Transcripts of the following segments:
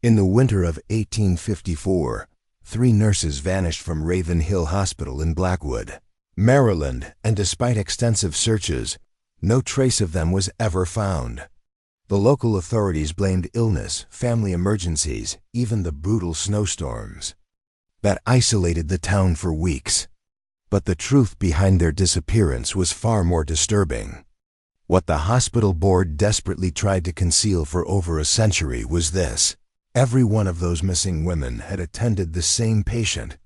In the winter of 1854, 3 nurses vanished from Raven Hill Hospital in Blackwood, Maryland, and despite extensive searches, no trace of them was ever found. The local authorities blamed illness, family emergencies, even the brutal snowstorms that isolated the town for weeks. But the truth behind their disappearance was far more disturbing. What the hospital board desperately tried to conceal for over a century was this: every one of those missing women had attended the same patient,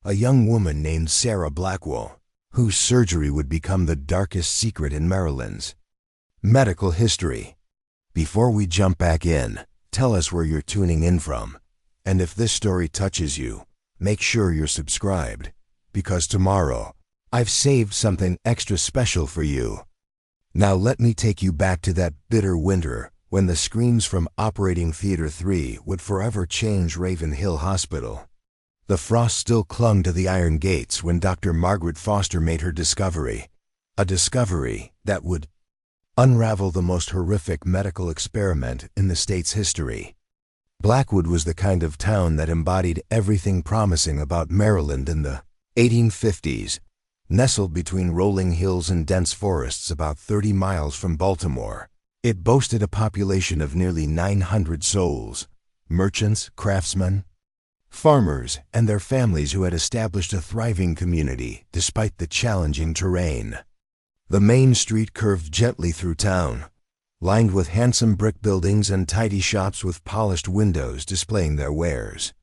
a young woman named Sarah Blackwell, whose surgery would become the darkest secret in Maryland's medical history. Before we jump back in, tell us where you're tuning in from, and if this story touches you, make sure you're subscribed, because tomorrow, I've saved something extra special for you. Now let me take you back to that bitter winter when the screams from Operating Theater 3 would forever change Raven Hill Hospital. The frost still clung to the iron gates when Dr. Margaret Foster made her discovery, a discovery that would unravel the most horrific medical experiment in the state's history. Blackwood was the kind of town that embodied everything promising about Maryland in the 1850s, nestled between rolling hills and dense forests about 30 miles from Baltimore. It boasted a population of nearly 900 souls, merchants, craftsmen, farmers, and their families who had established a thriving community despite the challenging terrain. The main street curved gently through town, lined with handsome brick buildings and tidy shops with polished windows displaying their wares.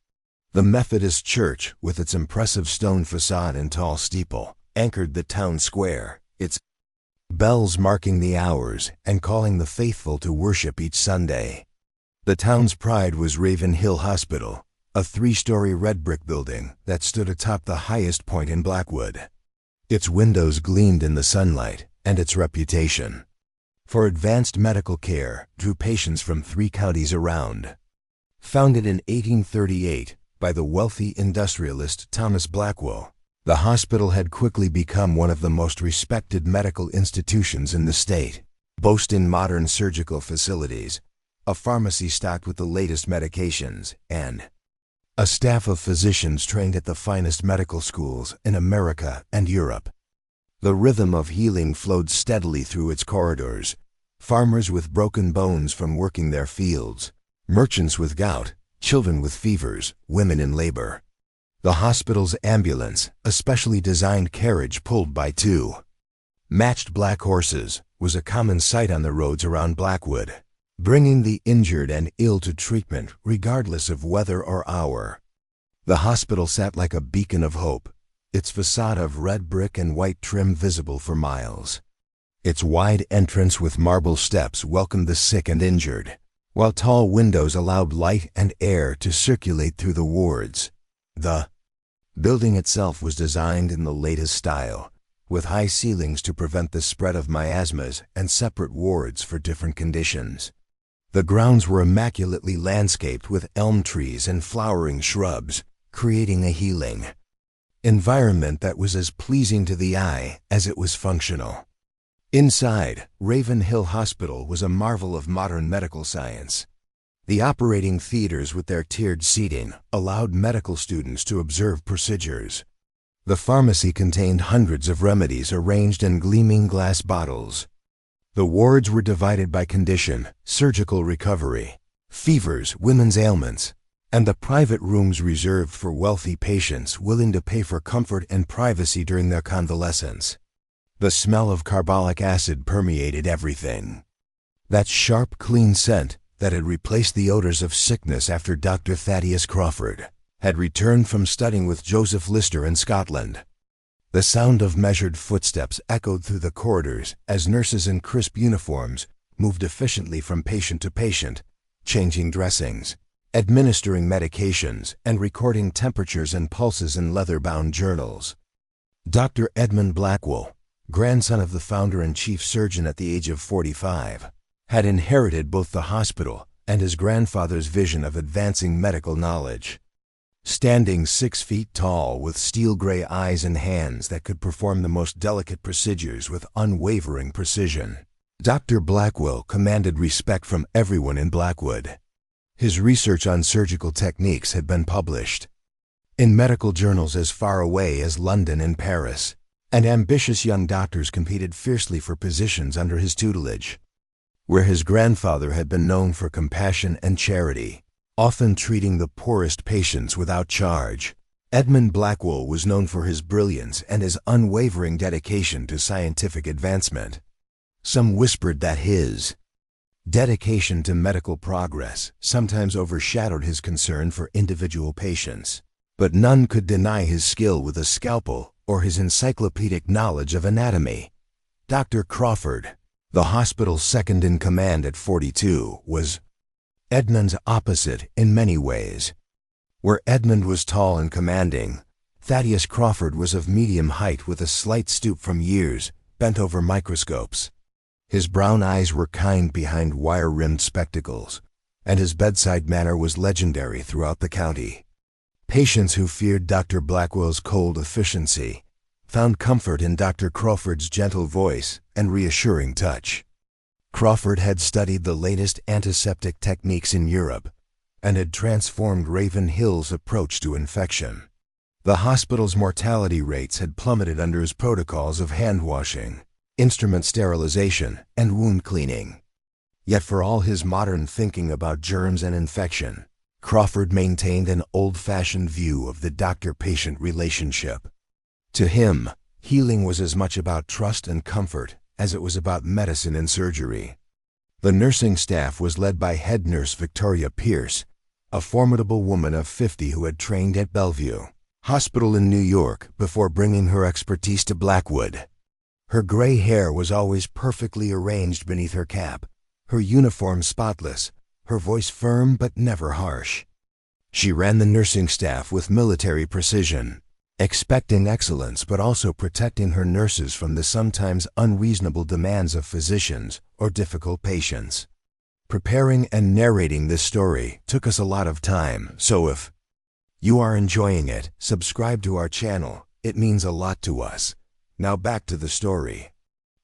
The Methodist Church, with its impressive stone facade and tall steeple, anchored the town square, its bells marking the hours and calling the faithful to worship each Sunday. The town's pride was Raven Hill Hospital, a 3-story red brick building that stood atop the highest point in Blackwood. Its windows gleamed in the sunlight, and its reputation for advanced medical care drew patients from 3 counties around. Founded in 1838 by the wealthy industrialist Thomas Blackwell, the hospital had quickly become one of the most respected medical institutions in the state, boasting modern surgical facilities, a pharmacy stocked with the latest medications, and a staff of physicians trained at the finest medical schools in America and Europe. The rhythm of healing flowed steadily through its corridors. Farmers with broken bones from working their fields, merchants with gout, children with fevers, women in labor. The hospital's ambulance, a specially designed carriage pulled by 2 matched black horses, was a common sight on the roads around Blackwood, bringing the injured and ill to treatment regardless of weather or hour. The hospital sat like a beacon of hope, its facade of red brick and white trim visible for miles. Its wide entrance with marble steps welcomed the sick and injured, while tall windows allowed light and air to circulate through the wards. The building itself was designed in the latest style, with high ceilings to prevent the spread of miasmas and separate wards for different conditions. The grounds were immaculately landscaped with elm trees and flowering shrubs, creating a healing environment that was as pleasing to the eye as it was functional. Inside, Raven Hill Hospital was a marvel of modern medical science. The operating theaters with their tiered seating allowed medical students to observe procedures. The pharmacy contained hundreds of remedies arranged in gleaming glass bottles. The wards were divided by condition: surgical recovery, fevers, women's ailments, and the private rooms reserved for wealthy patients willing to pay for comfort and privacy during their convalescence. The smell of carbolic acid permeated everything. That sharp, clean scent that had replaced the odors of sickness after Dr. Thaddeus Crawford had returned from studying with Joseph Lister in Scotland. The sound of measured footsteps echoed through the corridors as nurses in crisp uniforms moved efficiently from patient to patient, changing dressings, administering medications, and recording temperatures and pulses in leather-bound journals. Dr. Edmund Blackwell, grandson of the founder and chief surgeon at the age of 45, had inherited both the hospital and his grandfather's vision of advancing medical knowledge. Standing 6 feet tall with steel-gray eyes and hands that could perform the most delicate procedures with unwavering precision, Dr. Blackwell commanded respect from everyone in Blackwood. His research on surgical techniques had been published in medical journals as far away as London and Paris, and ambitious young doctors competed fiercely for positions under his tutelage. Where his grandfather had been known for compassion and charity, often treating the poorest patients without charge, Edmund Blackwell was known for his brilliance and his unwavering dedication to scientific advancement. Some whispered that his dedication to medical progress sometimes overshadowed his concern for individual patients, but none could deny his skill with a scalpel or his encyclopedic knowledge of anatomy. Dr. Crawford, the hospital's second-in-command at 42, was Edmund's opposite in many ways. Where Edmund was tall and commanding, Thaddeus Crawford was of medium height with a slight stoop from years, bent over microscopes. His brown eyes were kind behind wire-rimmed spectacles, and his bedside manner was legendary throughout the county. Patients who feared Dr. Blackwell's cold efficiency found comfort in Dr. Crawford's gentle voice and reassuring touch. Crawford had studied the latest antiseptic techniques in Europe and had transformed Raven Hill's approach to infection. The hospital's mortality rates had plummeted under his protocols of hand washing, instrument sterilization, and wound cleaning. Yet for all his modern thinking about germs and infection, Crawford maintained an old-fashioned view of the doctor-patient relationship. To him, healing was as much about trust and comfort as it was about medicine and surgery. The nursing staff was led by head nurse Victoria Pierce, a formidable woman of 50 who had trained at Bellevue Hospital in New York before bringing her expertise to Blackwood. Her gray hair was always perfectly arranged beneath her cap, her uniform spotless, her voice firm but never harsh. She ran the nursing staff with military precision, expecting excellence but also protecting her nurses from the sometimes unreasonable demands of physicians or difficult patients. Preparing and narrating this story took us a lot of time, so if you are enjoying it, subscribe to our channel. It means a lot to us. Now back to the story.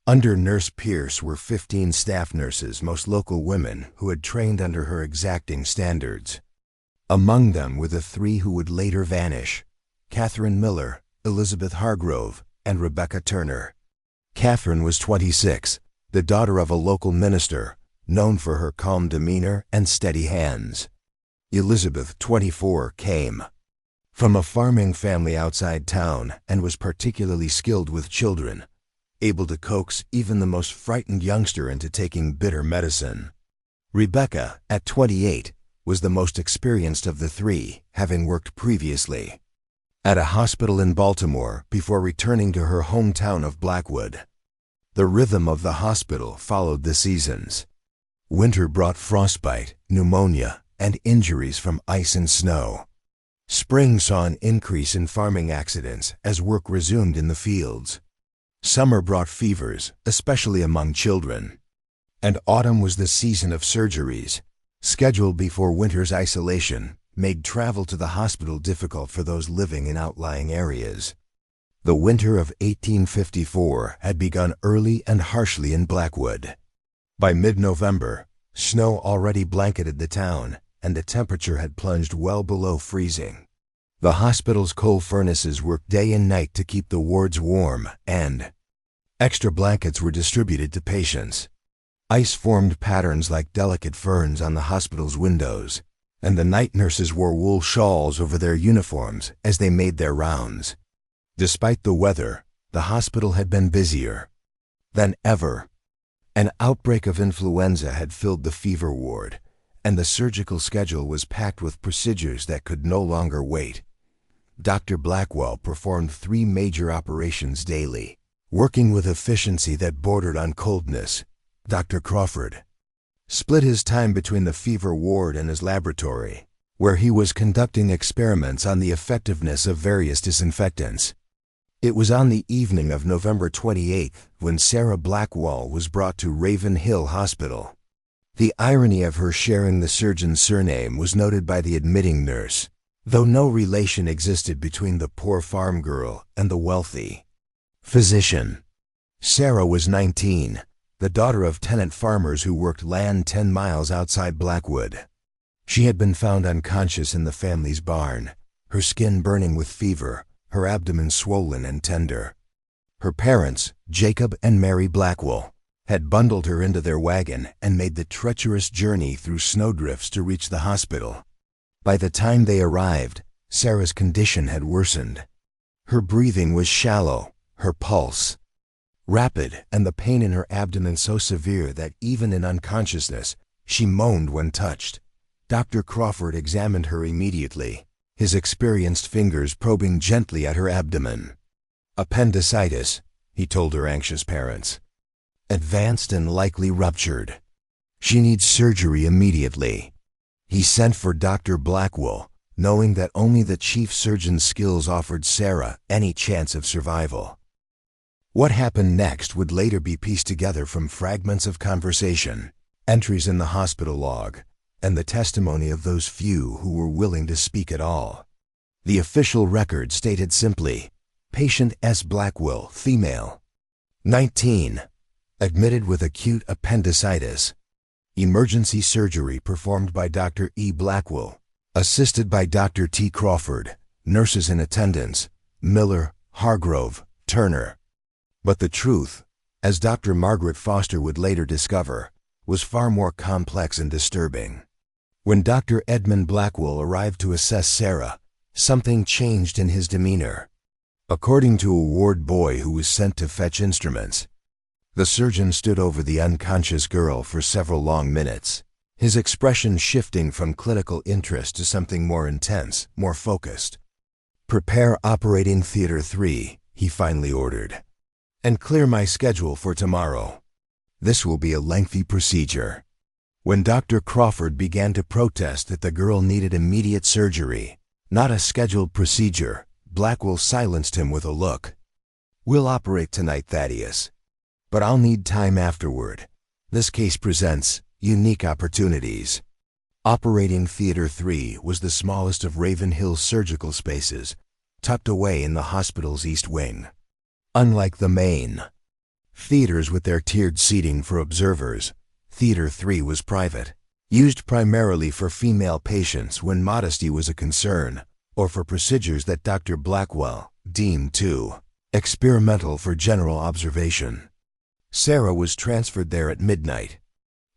Under Nurse Pierce were 15 staff nurses, most local women who had trained under her exacting standards. Among them were the 3 who would later vanish: Catherine Miller, Elizabeth Hargrove, and Rebecca Turner. Catherine was 26, the daughter of a local minister, known for her calm demeanor and steady hands. Elizabeth, 24, came from a farming family outside town and was particularly skilled with children, able to coax even the most frightened youngster into taking bitter medicine. Rebecca, at 28, was the most experienced of the 3, having worked previously at a hospital in Baltimore before returning to her hometown of Blackwood. The rhythm of the hospital followed the seasons. Winter brought frostbite, pneumonia, and injuries from ice and snow. Spring saw an increase in farming accidents as work resumed in the fields. Summer brought fevers, especially among children. And autumn was the season of surgeries, scheduled before winter's isolation made travel to the hospital difficult for those living in outlying areas. The winter of 1854 had begun early and harshly in Blackwood. By mid-November, snow already blanketed the town, and the temperature had plunged well below freezing. The hospital's coal furnaces worked day and night to keep the wards warm, and extra blankets were distributed to patients. Ice formed patterns like delicate ferns on the hospital's windows, and the night nurses wore wool shawls over their uniforms as they made their rounds. Despite the weather, the hospital had been busier than ever. An outbreak of influenza had filled the fever ward, and the surgical schedule was packed with procedures that could no longer wait. Dr. Blackwell performed 3 major operations daily, working with efficiency that bordered on coldness. Dr. Crawford split his time between the fever ward and his laboratory, where he was conducting experiments on the effectiveness of various disinfectants. It was on the evening of November 28th when Sarah Blackwell was brought to Raven Hill Hospital. The irony of her sharing the surgeon's surname was noted by the admitting nurse, though no relation existed between the poor farm girl and the wealthy physician. Sarah was 19, the daughter of tenant farmers who worked land 10 miles outside Blackwood. She had been found unconscious in the family's barn, her skin burning with fever, her abdomen swollen and tender. Her parents, Jacob and Mary Blackwell, had bundled her into their wagon and made the treacherous journey through snowdrifts to reach the hospital. By the time they arrived, Sarah's condition had worsened. Her breathing was shallow, her pulse rapid, and the pain in her abdomen so severe that even in unconsciousness, she moaned when touched. Dr. Crawford examined her immediately, his experienced fingers probing gently at her abdomen. "Appendicitis," he told her anxious parents. "Advanced and likely ruptured. She needs surgery immediately." He sent for Dr. Blackwell, knowing that only the chief surgeon's skills offered Sarah any chance of survival. What happened next would later be pieced together from fragments of conversation, entries in the hospital log, and the testimony of those few who were willing to speak at all. The official record stated simply, "Patient S. Blackwell, female, 19, admitted with acute appendicitis. Emergency surgery performed by Dr. E. Blackwell, assisted by Dr. T. Crawford, nurses in attendance, Miller, Hargrove, Turner." But the truth, as Dr. Margaret Foster would later discover, was far more complex and disturbing. When Dr. Edmund Blackwell arrived to assess Sarah, something changed in his demeanor. According to a ward boy who was sent to fetch instruments, the surgeon stood over the unconscious girl for several long minutes, his expression shifting from clinical interest to something more intense, more focused. "Prepare operating theater 3, he finally ordered, "and clear my schedule for tomorrow. This will be a lengthy procedure." When Dr. Crawford began to protest that the girl needed immediate surgery, not a scheduled procedure, Blackwell silenced him with a look. "We'll operate tonight, Thaddeus, but I'll need time afterward. This case presents unique opportunities." Operating Theater 3 was the smallest of Raven Hill's surgical spaces, tucked away in the hospital's east wing. Unlike the main theaters with their tiered seating for observers, Theater 3 was private, used primarily for female patients when modesty was a concern, or for procedures that Dr. Blackwell deemed too experimental for general observation. Sarah was transferred there at midnight.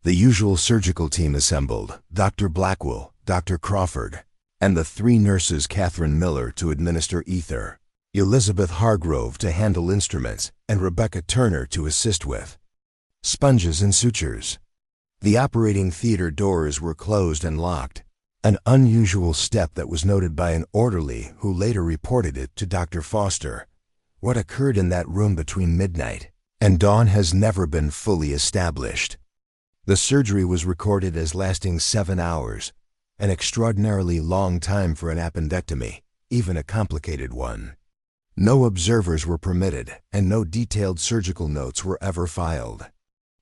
The usual surgical team assembled, Dr. Blackwell, Dr. Crawford, and the 3 nurses Catherine Miller to administer ether, Elizabeth Hargrove to handle instruments, and Rebecca Turner to assist with sponges and sutures. The operating theater doors were closed and locked, an unusual step that was noted by an orderly who later reported it to Dr. Foster. What occurred in that room between midnight and dawn has never been fully established. The surgery was recorded as lasting 7 hours, an extraordinarily long time for an appendectomy, even a complicated one. No observers were permitted, and no detailed surgical notes were ever filed.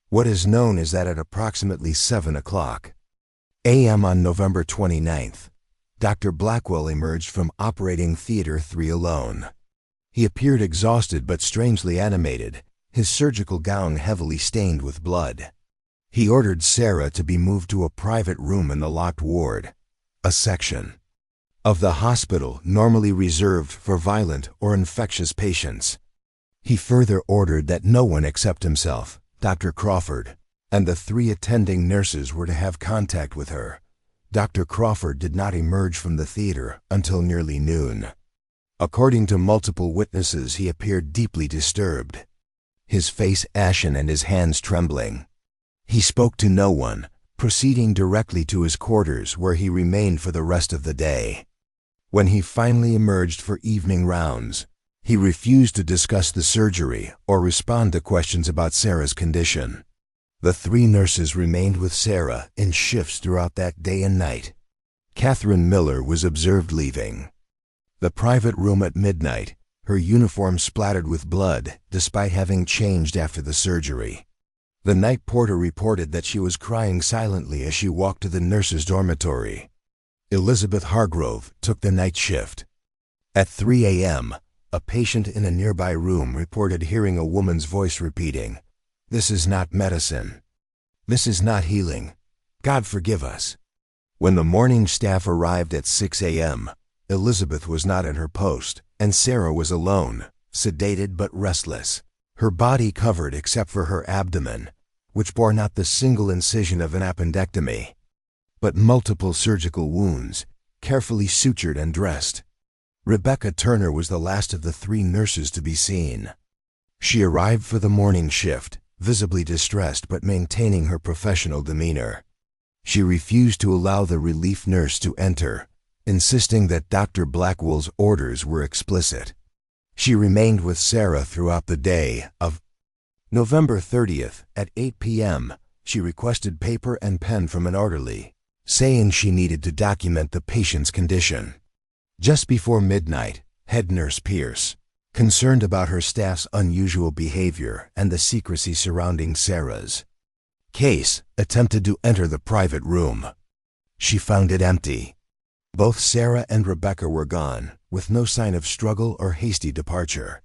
What is known is that at approximately 7:00 a.m. on November 29th, Dr. Blackwell emerged from Operating Theater 3 alone. He appeared exhausted but strangely animated, his surgical gown heavily stained with blood. He ordered Sarah to be moved to a private room in the locked ward, a section of the hospital normally reserved for violent or infectious patients. He further ordered that no one except himself, Dr. Crawford, and the 3 attending nurses were to have contact with her. Dr. Crawford did not emerge from the theater until nearly noon. According to multiple witnesses, he appeared deeply disturbed, his face ashen and his hands trembling. He spoke to no one, proceeding directly to his quarters where he remained for the rest of the day. When he finally emerged for evening rounds, he refused to discuss the surgery or respond to questions about Sarah's condition. The 3 nurses remained with Sarah in shifts throughout that day and night. Catherine Miller was observed leaving the private room at midnight, her uniform splattered with blood despite having changed after the surgery. The night porter reported that she was crying silently as she walked to the nurses' dormitory. Elizabeth Hargrove took the night shift. At 3 a.m., a patient in a nearby room reported hearing a woman's voice repeating, "This is not medicine. This is not healing. God forgive us." When the morning staff arrived at 6 a.m., Elizabeth was not at her post, and Sarah was alone, sedated but restless, her body covered except for her abdomen, which bore not the single incision of an appendectomy, but multiple surgical wounds, carefully sutured and dressed. Rebecca Turner was the last of the 3 nurses to be seen. She arrived for the morning shift, visibly distressed but maintaining her professional demeanor. She refused to allow the relief nurse to enter, insisting that Dr. Blackwell's orders were explicit. She remained with Sarah throughout the day of November 30th at 8 p.m. She requested paper and pen from an orderly, saying she needed to document the patient's condition. Just before midnight, head nurse Pierce, concerned about her staff's unusual behavior and the secrecy surrounding Sarah's case, attempted to enter the private room. She found it empty. Both Sarah and Rebecca were gone, with no sign of struggle or hasty departure.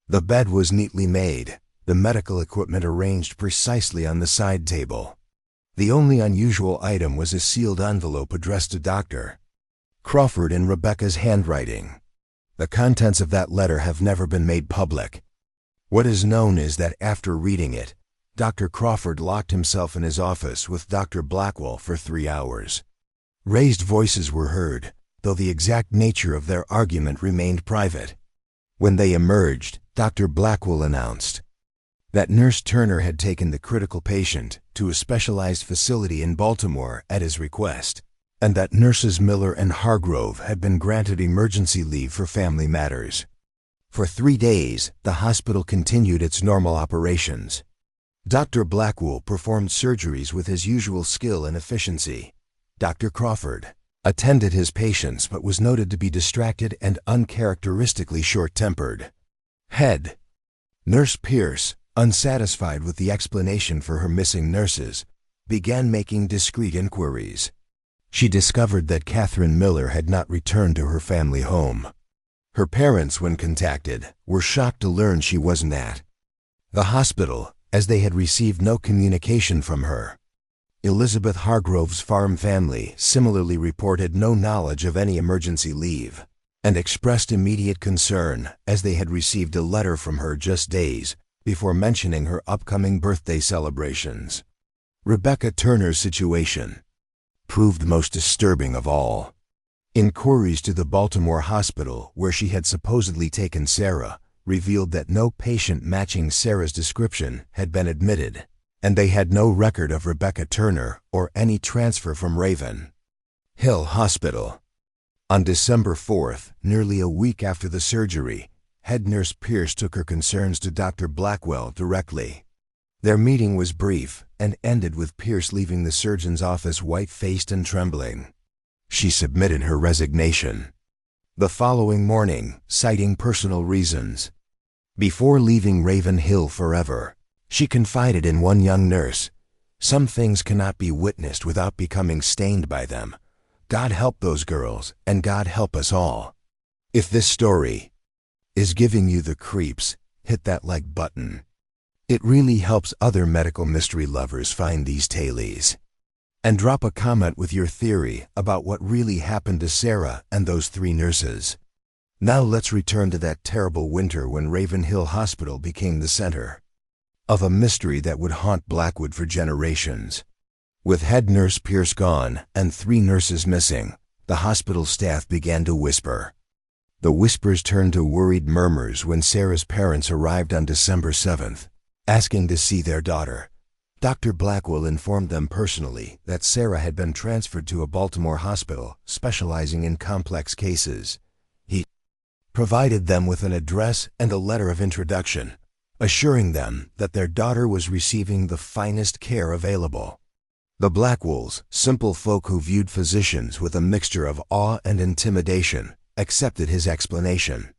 The bed was neatly made, the medical equipment arranged precisely on the side table. The only unusual item was a sealed envelope addressed to Dr. Crawford in Rebecca's handwriting. The contents of that letter have never been made public. What is known is that after reading it, Dr. Crawford locked himself in his office with Dr. Blackwell for 3 hours. Raised voices were heard, though the exact nature of their argument remained private. When they emerged, Dr. Blackwell announced that Nurse Turner had taken the critical patient to a specialized facility in Baltimore at his request, and that Nurses Miller and Hargrove had been granted emergency leave for family matters. For 3 days, the hospital continued its normal operations. Dr. Blackwell performed surgeries with his usual skill and efficiency. Dr. Crawford attended his patients but was noted to be distracted and uncharacteristically short-tempered. Head Nurse Pierce, unsatisfied with the explanation for her missing nurses, began making discreet inquiries. She discovered that Catherine Miller had not returned to her family home. Her parents, when contacted, were shocked to learn she wasn't at the hospital, as they had received no communication from her. Elizabeth Hargrove's farm family similarly reported no knowledge of any emergency leave, and expressed immediate concern as they had received a letter from her just days before mentioning her upcoming birthday celebrations. Rebecca Turner's situation proved most disturbing of all. Inquiries to the Baltimore hospital, where she had supposedly taken Sarah, revealed that no patient matching Sarah's description had been admitted, and they had no record of Rebecca Turner or any transfer from Raven Hill Hospital. On December 4th, nearly a week after the surgery, head nurse Pierce took her concerns to Dr. Blackwell directly. Their meeting was brief and ended with Pierce leaving the surgeon's office white-faced and trembling. She submitted her resignation the following morning, citing personal reasons. Before leaving Raven Hill forever, she confided in one young nurse, "Some things cannot be witnessed without becoming stained by them. God help those girls, and God help us all." If this story is giving you the creeps, hit that like button. It really helps other medical mystery lovers find these tales. And drop a comment with your theory about what really happened to Sarah and those 3 nurses. Now let's return to that terrible winter when Raven Hill Hospital became the center of a mystery that would haunt Blackwood for generations. With head nurse Pierce gone and 3 nurses missing, the hospital staff began to whisper. The whispers turned to worried murmurs when Sarah's parents arrived on December 7th, asking to see their daughter. Dr. Blackwell informed them personally that Sarah had been transferred to a Baltimore hospital specializing in complex cases. He provided them with an address and a letter of introduction, assuring them that their daughter was receiving the finest care available. The Blackwells, simple folk who viewed physicians with a mixture of awe and intimidation, accepted his explanation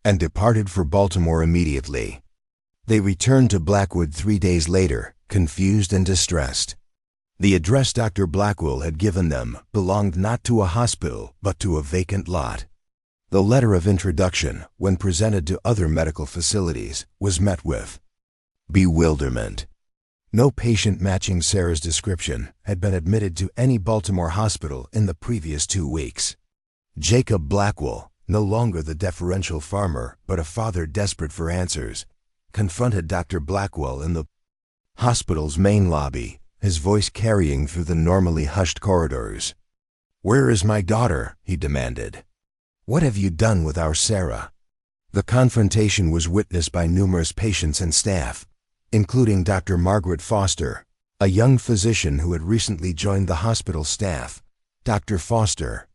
and departed for Baltimore immediately. They returned to Blackwood 3 days later, confused and distressed. The address Dr. Blackwell had given them belonged not to a hospital, but to a vacant lot. The letter of introduction, when presented to other medical facilities, was met with bewilderment. No patient matching Sarah's description had been admitted to any Baltimore hospital in the previous 2 weeks. Jacob Blackwell, no longer the deferential farmer but a father desperate for answers, confronted Dr. Blackwell in the hospital's main lobby, his voice carrying through the normally hushed corridors. "Where is my daughter?" he demanded. "What have you done with our Sarah?" The confrontation was witnessed by numerous patients and staff, including Dr. Margaret Foster, a young physician who had recently joined the hospital staff. Dr. Foster,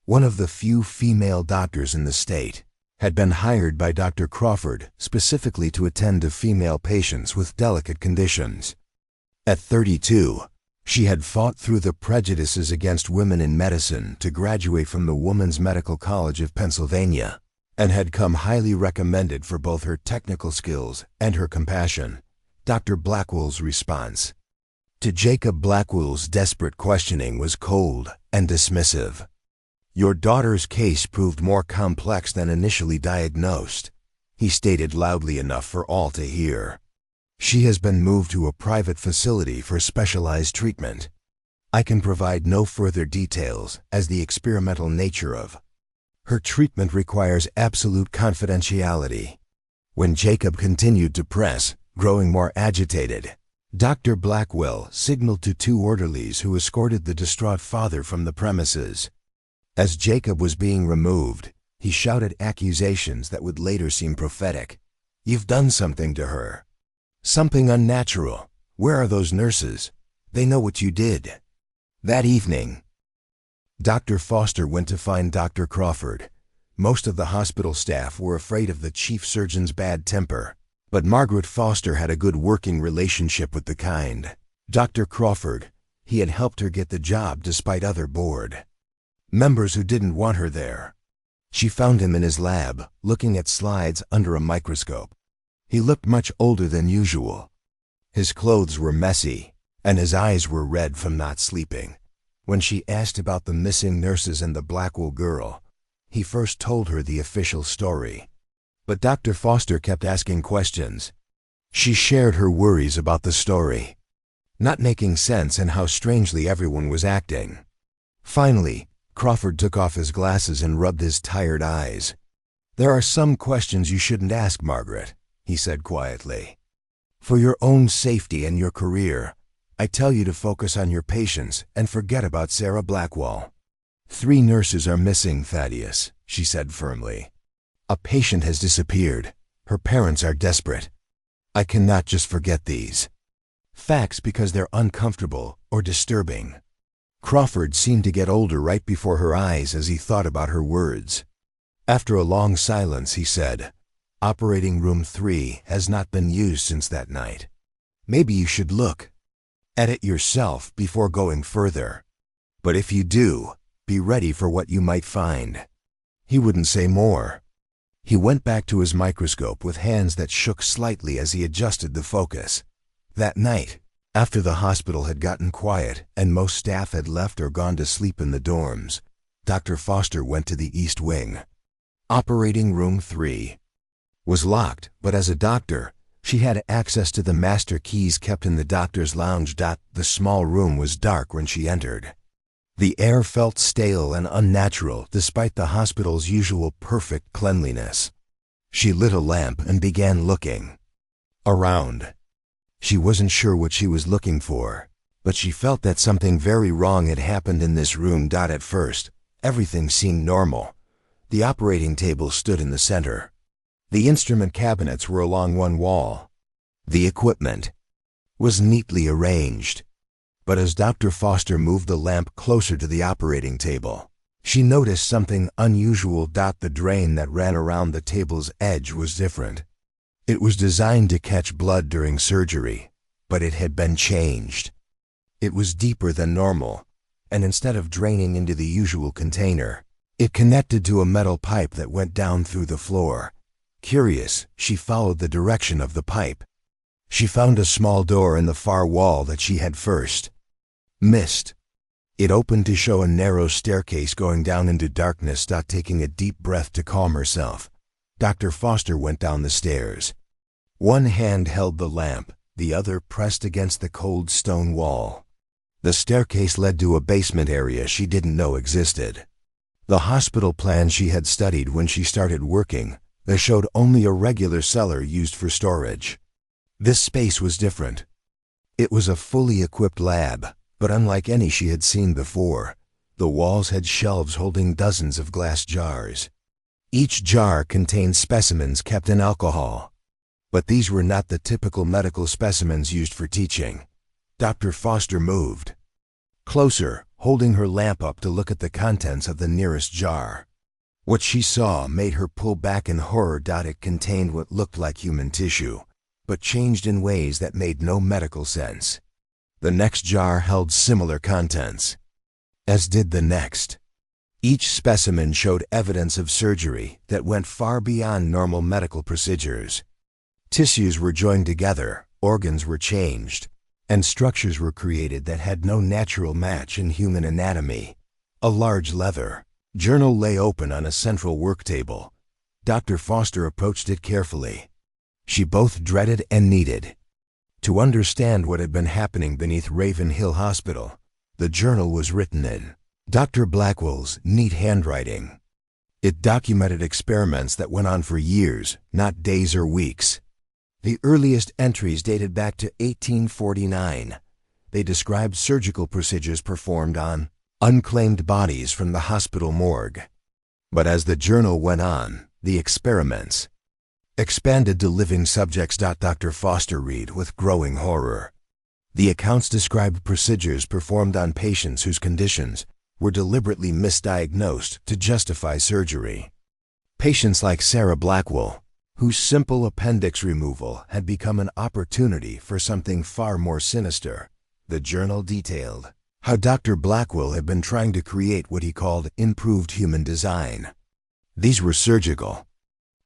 one of the few female doctors in the state, had been hired by Dr. Crawford specifically to attend to female patients with delicate conditions. At 32, she had fought through the prejudices against women in medicine to graduate from the Women's Medical College of Pennsylvania, and had come highly recommended for both her technical skills and her compassion. Dr. Blackwell's response to Jacob Blackwell's desperate questioning was cold and dismissive. "Your daughter's case proved more complex than initially diagnosed," he stated loudly enough for all to hear. "She has been moved to a private facility for specialized treatment. I can provide no further details as the experimental nature of her treatment requires absolute confidentiality." When Jacob continued to press, growing more agitated, Dr. Blackwell signaled to 2 orderlies who escorted the distraught father from the premises. As Jacob was being removed, he shouted accusations that would later seem prophetic. "You've done something to her. Something unnatural. Where are those nurses? They know what you did." That evening, Dr. Foster went to find Dr. Crawford. Most of the hospital staff were afraid of the chief surgeon's bad temper, but Margaret Foster had a good working relationship with the kind. Dr. Crawford, he had helped her get the job despite other board members who didn't want her there. She found him in his lab, looking at slides under a microscope. He looked much older than usual. His clothes were messy, and his eyes were red from not sleeping. When she asked about the missing nurses and the Blackwell girl, he first told her the official story. But Dr. Foster kept asking questions. She shared her worries about the story not making sense and how strangely everyone was acting. Finally, Crawford took off his glasses and rubbed his tired eyes. "There are some questions you shouldn't ask, Margaret," he said quietly. "For your own safety and your career, I tell you to focus on your patients and forget about Sarah Blackwell." "3 nurses are missing, Thaddeus," she said firmly. "A patient has disappeared. Her parents are desperate. I cannot just forget these facts because they're uncomfortable or disturbing." Crawford seemed to get older right before her eyes as he thought about her words. After a long silence, he said, "Operating room 3 has not been used since that night. Maybe you should look at it yourself before going further. But if you do, be ready for what you might find." He wouldn't say more. He went back to his microscope with hands that shook slightly as he adjusted the focus. That night, after the hospital had gotten quiet and most staff had left or gone to sleep in the dorms, Dr. Foster went to the East Wing. Operating room 3 was locked, but as a doctor, she had access to the master keys kept in the doctor's lounge. The small room was dark when she entered. The air felt stale and unnatural despite the hospital's usual perfect cleanliness. She lit a lamp and began looking around. She wasn't sure what she was looking for, but she felt that something very wrong had happened in this room. At first, everything seemed normal. The operating table stood in the center. The instrument cabinets were along one wall. The equipment was neatly arranged. But as Dr. Foster moved the lamp closer to the operating table, she noticed something unusual. The drain that ran around the table's edge was different. It was designed to catch blood during surgery, but it had been changed. It was deeper than normal, and instead of draining into the usual container, it connected to a metal pipe that went down through the floor. Curious, she followed the direction of the pipe. She found a small door in the far wall that she had first missed. It opened to show a narrow staircase going down into darkness. Taking a deep breath to calm herself, Dr. Foster went down the stairs. One hand held the lamp, the other pressed against the cold stone wall. The staircase led to a basement area she didn't know existed. The hospital plan she had studied when she started working, they showed only a regular cellar used for storage. This space was different. It was a fully equipped lab, but unlike any she had seen before, the walls had shelves holding dozens of glass jars. Each jar contained specimens kept in alcohol. But these were not the typical medical specimens used for teaching. Dr. Foster moved closer, holding her lamp up to look at the contents of the nearest jar. What she saw made her pull back in horror. It contained what looked like human tissue, but changed in ways that made no medical sense. The next jar held similar contents, as did the next. Each specimen showed evidence of surgery that went far beyond normal medical procedures. Tissues were joined together, organs were changed, and structures were created that had no natural match in human anatomy. A large leather journal lay open on a central work table. Dr. Foster approached it carefully. She both dreaded and needed to understand what had been happening beneath Raven Hill Hospital. The journal was written in Dr. Blackwell's neat handwriting. It documented experiments that went on for years, not days or weeks. The earliest entries dated back to 1849. They described surgical procedures performed on unclaimed bodies from the hospital morgue. But as the journal went on, the experiments expanded to living subjects. Dr. Foster read with growing horror. The accounts described procedures performed on patients whose conditions were deliberately misdiagnosed to justify surgery. Patients like Sarah Blackwell, whose simple appendix removal had become an opportunity for something far more sinister. The journal detailed how Dr. Blackwell had been trying to create what he called improved human design. These were surgical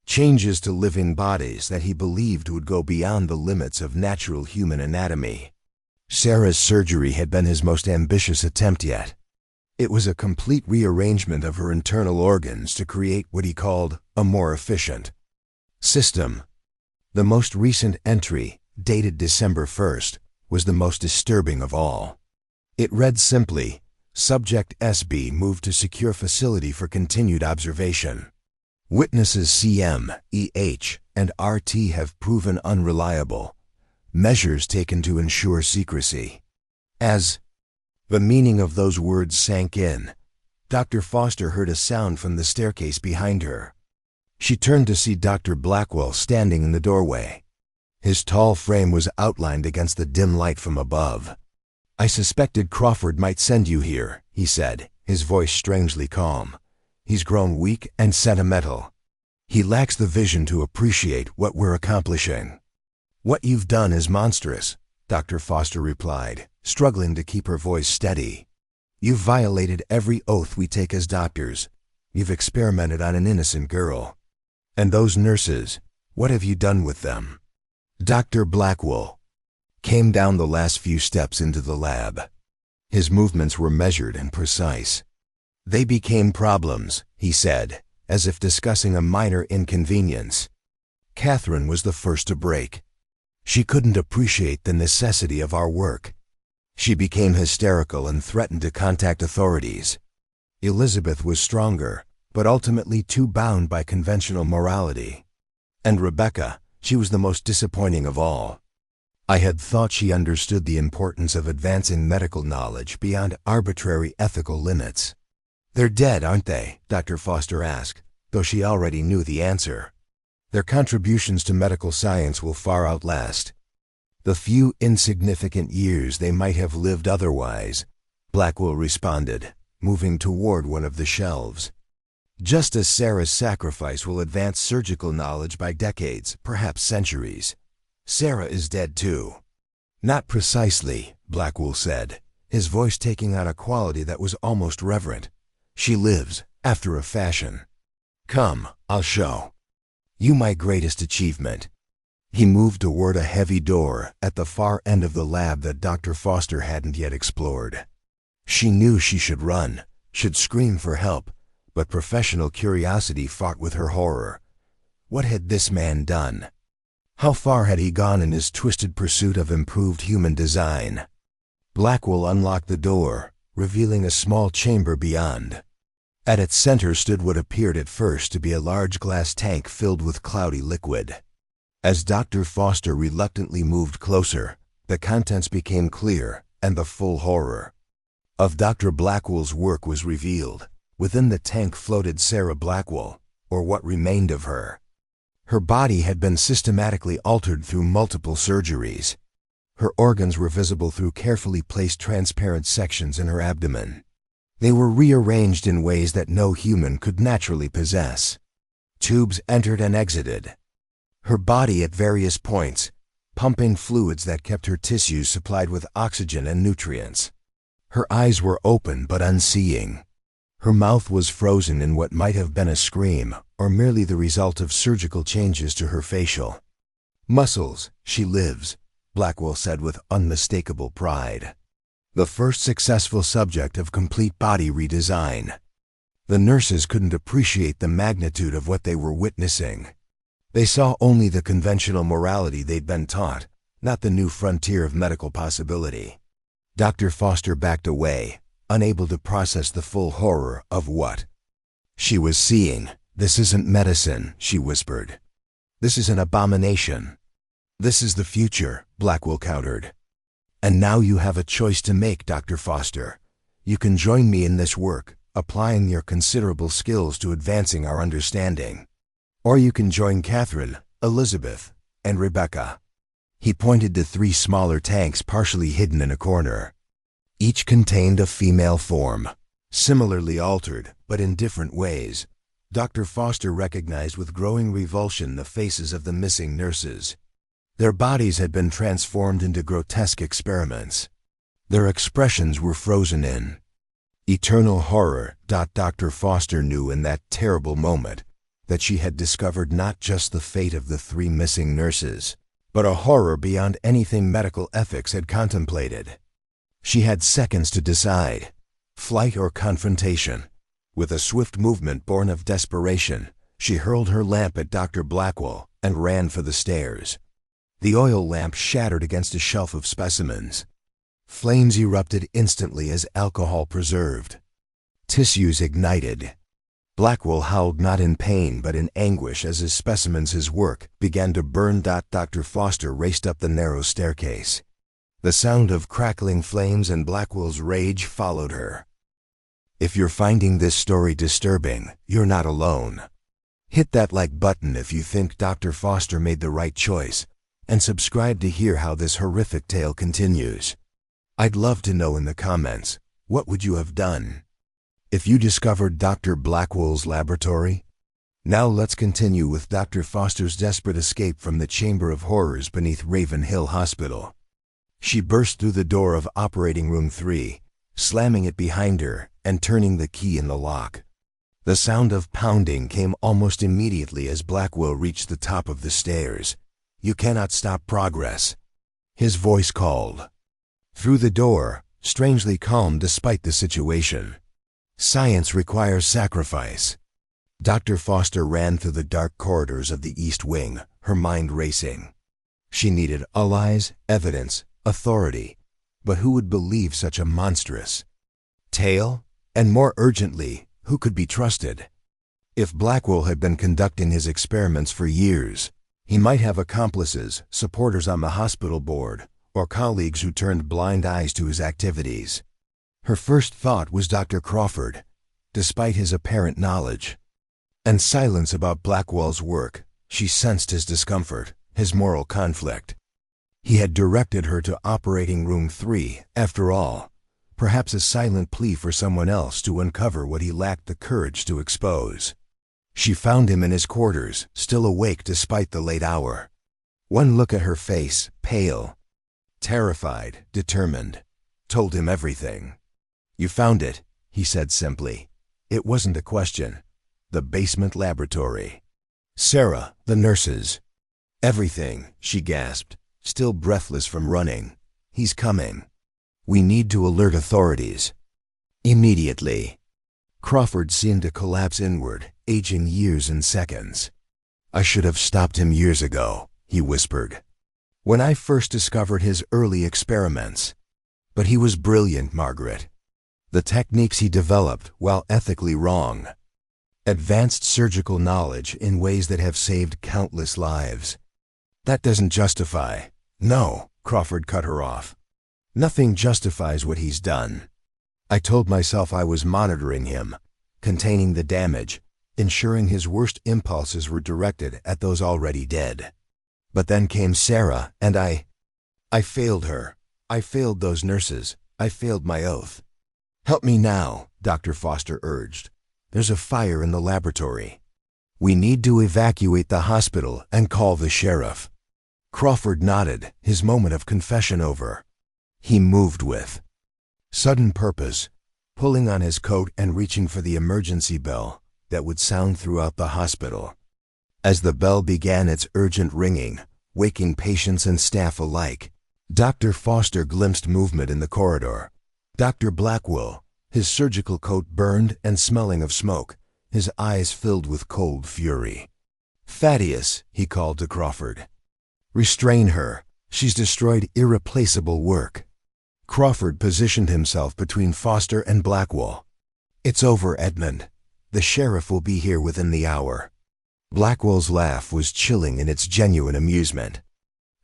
changes to living bodies that he believed would go beyond the limits of natural human anatomy. Sarah's surgery had been his most ambitious attempt yet. It was a complete rearrangement of her internal organs to create what he called a more efficient system. The most recent entry, dated December 1st, was the most disturbing of all. It read simply, "Subject SB moved to secure facility for continued observation. Witnesses CM, EH, and RT have proven unreliable. Measures taken to ensure secrecy." As the meaning of those words sank in, Dr. Foster heard a sound from the staircase behind her. She turned to see Dr. Blackwell standing in the doorway. His tall frame was outlined against the dim light from above. "I suspected Crawford might send you here," he said, his voice strangely calm. "He's grown weak and sentimental. He lacks the vision to appreciate what we're accomplishing." "What you've done is monstrous," Dr. Foster replied, struggling to keep her voice steady. "You've violated every oath we take as doctors. You've experimented on an innocent girl. And those nurses, what have you done with them?" Dr. Blackwell came down the last few steps into the lab. His movements were measured and precise. "They became problems," he said, as if discussing a minor inconvenience. "Catherine was the first to break. She couldn't appreciate the necessity of our work. She became hysterical and threatened to contact authorities. Elizabeth was stronger, but ultimately too bound by conventional morality. And Rebecca, she was the most disappointing of all. I had thought she understood the importance of advancing medical knowledge beyond arbitrary ethical limits." "They're dead, aren't they?" Dr. Foster asked, though she already knew the answer. "Their contributions to medical science will far outlast the few insignificant years they might have lived otherwise," Blackwell responded, moving toward one of the shelves. "Just as Sarah's sacrifice will advance surgical knowledge by decades, perhaps centuries. Sarah is dead too." "Not precisely," Blackwell said, his voice taking on a quality that was almost reverent. "She lives, after a fashion. Come, I'll show you my greatest achievement." He moved toward a heavy door at the far end of the lab that Dr. Foster hadn't yet explored. She knew she should run, should scream for help, but professional curiosity fought with her horror. What had this man done? How far had he gone in his twisted pursuit of improved human design? Blackwell unlocked the door, revealing a small chamber beyond. At its center stood what appeared at first to be a large glass tank filled with cloudy liquid. As Dr. Foster reluctantly moved closer, the contents became clear, and the full horror of Dr. Blackwell's work was revealed. Within the tank floated Sarah Blackwell, or what remained of her. Her body had been systematically altered through multiple surgeries. Her organs were visible through carefully placed transparent sections in her abdomen. They were rearranged in ways that no human could naturally possess. Tubes entered and exited her body at various points, pumping fluids that kept her tissues supplied with oxygen and nutrients. Her eyes were open but unseeing. Her mouth was frozen in what might have been a scream, or merely the result of surgical changes to her facial muscles. She lives, Blackwell said with unmistakable pride. The first successful subject of complete body redesign. The nurses couldn't appreciate the magnitude of what they were witnessing. They saw only the conventional morality they'd been taught, not the new frontier of medical possibility. Dr. Foster backed away, unable to process the full horror of what she was seeing. "This isn't medicine," she whispered. "This is an abomination." "This is the future," Blackwell countered. "And now you have a choice to make, Dr. Foster. You can join me in this work, applying your considerable skills to advancing our understanding. Or you can join Catherine, Elizabeth, and Rebecca." He pointed to 3 smaller tanks partially hidden in a corner. Each contained a female form, similarly altered, but in different ways. Dr. Foster recognized with growing revulsion the faces of the missing nurses. Their bodies had been transformed into grotesque experiments. Their expressions were frozen in eternal horror. Dr. Foster knew in that terrible moment that she had discovered not just the fate of the 3 missing nurses, but a horror beyond anything medical ethics had contemplated. She had seconds to decide, flight or confrontation. With a swift movement born of desperation, she hurled her lamp at Dr. Blackwell and ran for the stairs. The oil lamp shattered against a shelf of specimens. Flames erupted instantly as alcohol preserved. Tissues ignited. Blackwell howled not in pain but in anguish as his specimens, his work, began to burn. Dr. Foster raced up the narrow staircase. The sound of crackling flames and Blackwell's rage followed her. If you're finding this story disturbing, you're not alone. Hit that like button if you think Dr. Foster made the right choice, and subscribe to hear how this horrific tale continues. I'd love to know in the comments, what would you have done if you discovered Dr. Blackwell's laboratory? Now let's continue with Dr. Foster's desperate escape from the Chamber of Horrors beneath Raven Hill Hospital. She burst through the door of Operating Room 3, slamming it behind her and turning the key in the lock. The sound of pounding came almost immediately as Blackwell reached the top of the stairs. "You cannot stop progress," his voice called. Through the door, strangely calm despite the situation. "Science requires sacrifice." Dr. Foster ran through the dark corridors of the East Wing, her mind racing. She needed allies, evidence, authority, but who would believe such a monstrous tale? And more urgently, who could be trusted? If Blackwell had been conducting his experiments for years, he might have accomplices, supporters on the hospital board, or colleagues who turned blind eyes to his activities. Her first thought was Dr. Crawford, despite his apparent knowledge and silence about Blackwell's work. She sensed his discomfort, his moral conflict. He had directed her to Operating Room 3, after all, perhaps a silent plea for someone else to uncover what he lacked the courage to expose. She found him in his quarters, still awake despite the late hour. One look at her face, pale, terrified, determined, told him everything. "You found it," he said simply. It wasn't a question. The basement laboratory. Sarah, the nurses. "Everything," she gasped, still breathless from running. "He's coming. We need to alert authorities. Immediately." Crawford seemed to collapse inward, aging years and seconds. "I should have stopped him years ago," he whispered. "When I first discovered his early experiments. But he was brilliant, Margaret. The techniques he developed, while ethically wrong, advanced surgical knowledge in ways that have saved countless lives. That doesn't justify." "No," Crawford cut her off. "Nothing justifies what he's done. I told myself I was monitoring him, containing the damage, ensuring his worst impulses were directed at those already dead. But then came Sarah, and I failed her. I failed those nurses. I failed my oath." "Help me now," Dr. Foster urged. "There's a fire in the laboratory. We need to evacuate the hospital and call the sheriff." Crawford nodded, his moment of confession over. He moved with sudden purpose, pulling on his coat and reaching for the emergency bell that would sound throughout the hospital. As the bell began its urgent ringing, waking patients and staff alike, Dr. Foster glimpsed movement in the corridor. Dr. Blackwell, his surgical coat burned and smelling of smoke, his eyes filled with cold fury. "Thaddeus," he called to Crawford. "Restrain her. She's destroyed irreplaceable work." Crawford positioned himself between Foster and Blackwell. "It's over, Edmund. The sheriff will be here within the hour." Blackwell's laugh was chilling in its genuine amusement.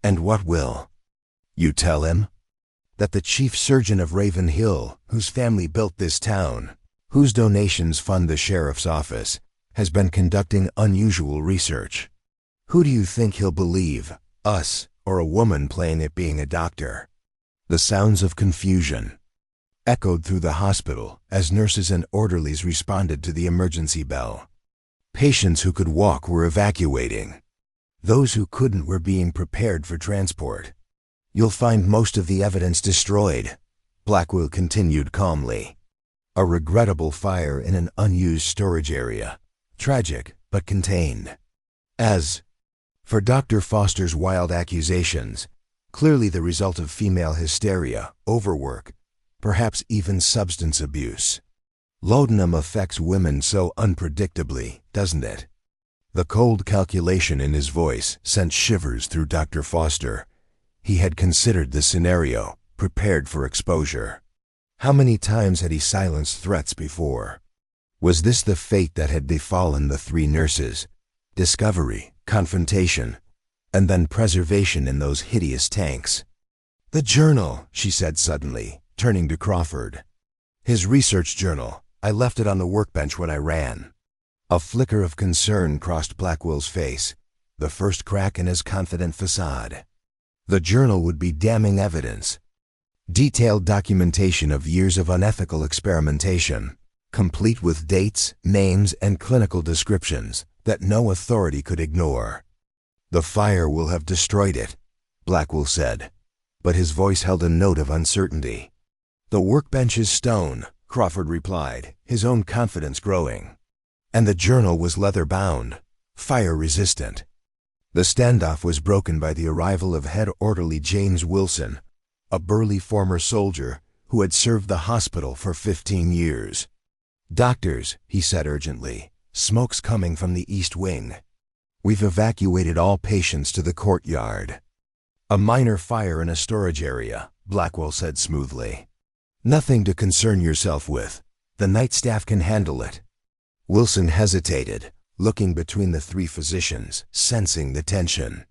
"And what will you tell him?" "That the chief surgeon of Raven Hill, whose family built this town, whose donations fund the sheriff's office, has been conducting unusual research. Who do you think he'll believe, us or a woman playing at being a doctor?" The sounds of confusion echoed through the hospital as nurses and orderlies responded to the emergency bell. Patients who could walk were evacuating. Those who couldn't were being prepared for transport. "You'll find most of the evidence destroyed," Blackwell continued calmly. "A regrettable fire in an unused storage area. Tragic, but contained." As for Dr. Foster's wild accusations, clearly the result of female hysteria, overwork, perhaps even substance abuse. Laudanum affects women so unpredictably, doesn't it? The cold calculation in his voice sent shivers through Dr. Foster. He had considered the scenario, prepared for exposure. How many times had he silenced threats before? Was this the fate that had befallen the three nurses? Discovery, confrontation, and then preservation in those hideous tanks. "The journal," she said suddenly, turning to Crawford. "His research journal. I left it on the workbench when I ran." A flicker of concern crossed Blackwell's face, the first crack in his confident facade. The journal would be damning evidence. Detailed documentation of years of unethical experimentation, complete with dates, names, and clinical descriptions that no authority could ignore. "The fire will have destroyed it," Blackwell said, but his voice held a note of uncertainty. "The workbench is stone," Crawford replied, his own confidence growing. "And the journal was leather-bound, fire-resistant." The standoff was broken by the arrival of head orderly James Wilson, a burly former soldier who had served the hospital for 15 years. "Doctors," he said urgently, "smoke's coming from the east wing. We've evacuated all patients to the courtyard." "A minor fire in a storage area," Blackwell said smoothly. "Nothing to concern yourself with. The night staff can handle it." Wilson hesitated, looking between the three physicians, sensing the tension.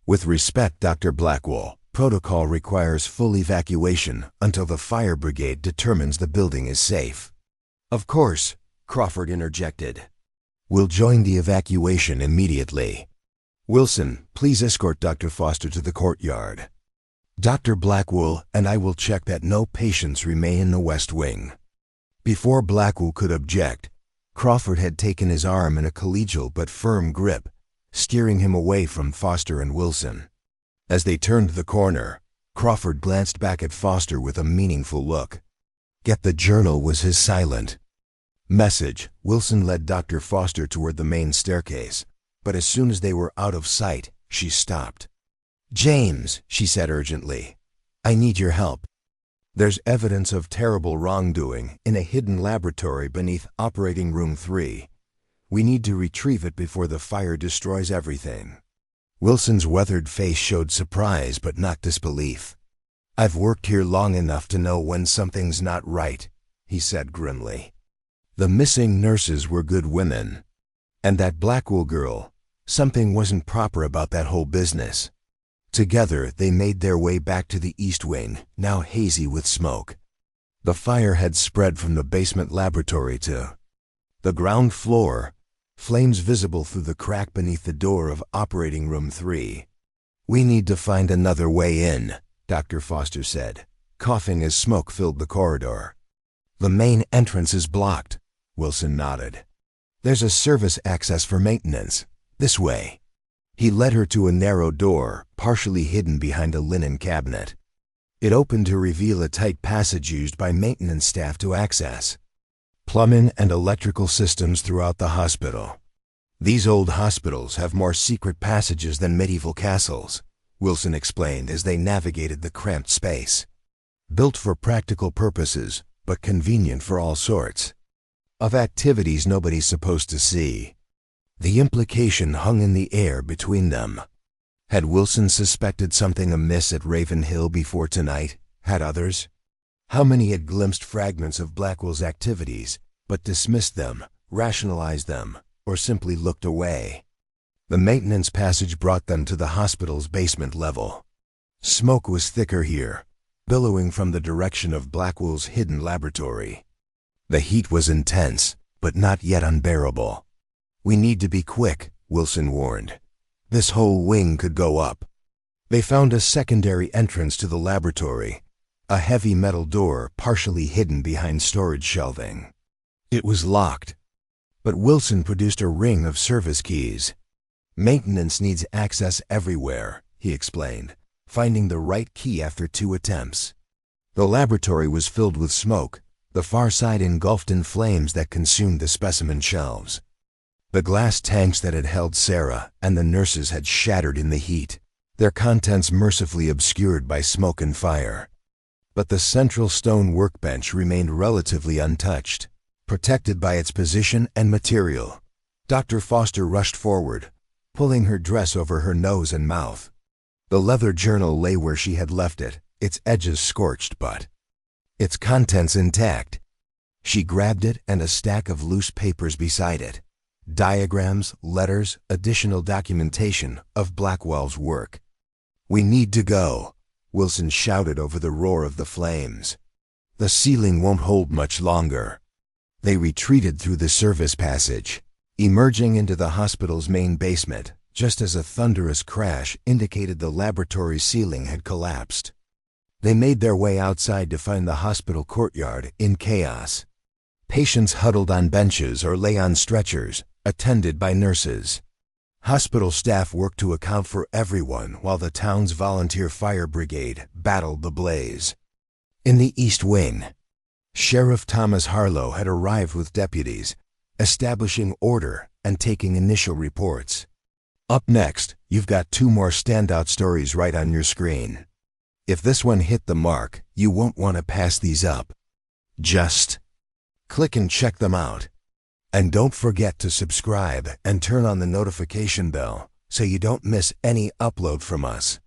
"With respect, Dr. Blackwell, protocol requires full evacuation until the fire brigade determines the building is safe." "Of course," Crawford interjected. "We'll join the evacuation immediately. Wilson, please escort Dr. Foster to the courtyard. Dr. Blackwell and I will check that no patients remain in the West Wing." Before Blackwell could object, Crawford had taken his arm in a collegial but firm grip, steering him away from Foster and Wilson. As they turned the corner, Crawford glanced back at Foster with a meaningful look. "Get the journal," was his silent message. Wilson led Dr. Foster toward the main staircase, but as soon as they were out of sight, she stopped. "James," she said urgently, "I need your help. There's evidence of terrible wrongdoing in a hidden laboratory beneath Operating Room 3. We need to retrieve it before the fire destroys everything." Wilson's weathered face showed surprise but not disbelief. "I've worked here long enough to know when something's not right," he said grimly. The missing nurses were good women. And that Blackwell girl, something wasn't proper about that whole business. Together, they made their way back to the East Wing, now hazy with smoke. The fire had spread from the basement laboratory to the ground floor, flames visible through the crack beneath the door of Operating Room 3. "We need to find another way in," Dr. Foster said, coughing as smoke filled the corridor. "The main entrance is blocked," Wilson nodded. "There's a service access for maintenance. This way." He led her to a narrow door, partially hidden behind a linen cabinet. It opened to reveal a tight passage used by maintenance staff to access plumbing and electrical systems throughout the hospital. "These old hospitals have more secret passages than medieval castles," Wilson explained as they navigated the cramped space. "Built for practical purposes, but convenient for all sorts of activities nobody's supposed to see." The implication hung in the air between them. Had Wilson suspected something amiss at Raven Hill before tonight? Had others? How many had glimpsed fragments of Blackwell's activities, but dismissed them, rationalized them, or simply looked away? The maintenance passage brought them to the hospital's basement level. Smoke was thicker here, billowing from the direction of Blackwell's hidden laboratory. The heat was intense, but not yet unbearable. "We need to be quick," Wilson warned. "This whole wing could go up." They found a secondary entrance to the laboratory, a heavy metal door partially hidden behind storage shelving. It was locked, but Wilson produced a ring of service keys. "Maintenance needs access everywhere," he explained, finding the right key after 2 attempts. The laboratory was filled with smoke, the far side engulfed in flames that consumed the specimen shelves. The glass tanks that had held Sarah and the nurses had shattered in the heat, their contents mercifully obscured by smoke and fire. But the central stone workbench remained relatively untouched, protected by its position and material. Dr. Foster rushed forward, pulling her dress over her nose and mouth. The leather journal lay where she had left it, its edges scorched but its contents intact. She grabbed it and a stack of loose papers beside it. Diagrams, letters, additional documentation of Blackwell's work. "We need to go," Wilson shouted over the roar of the flames. "The ceiling won't hold much longer." They retreated through the service passage, emerging into the hospital's main basement, just as a thunderous crash indicated the laboratory ceiling had collapsed. They made their way outside to find the hospital courtyard in chaos. Patients huddled on benches or lay on stretchers, attended by nurses. Hospital staff worked to account for everyone while the town's volunteer fire brigade battled the blaze. In the East Wing, Sheriff Thomas Harlow had arrived with deputies, establishing order and taking initial reports. Up next, you've got 2 more standout stories right on your screen. If this one hit the mark, you won't want to pass these up. Just click and check them out. And don't forget to subscribe and turn on the notification bell so you don't miss any upload from us.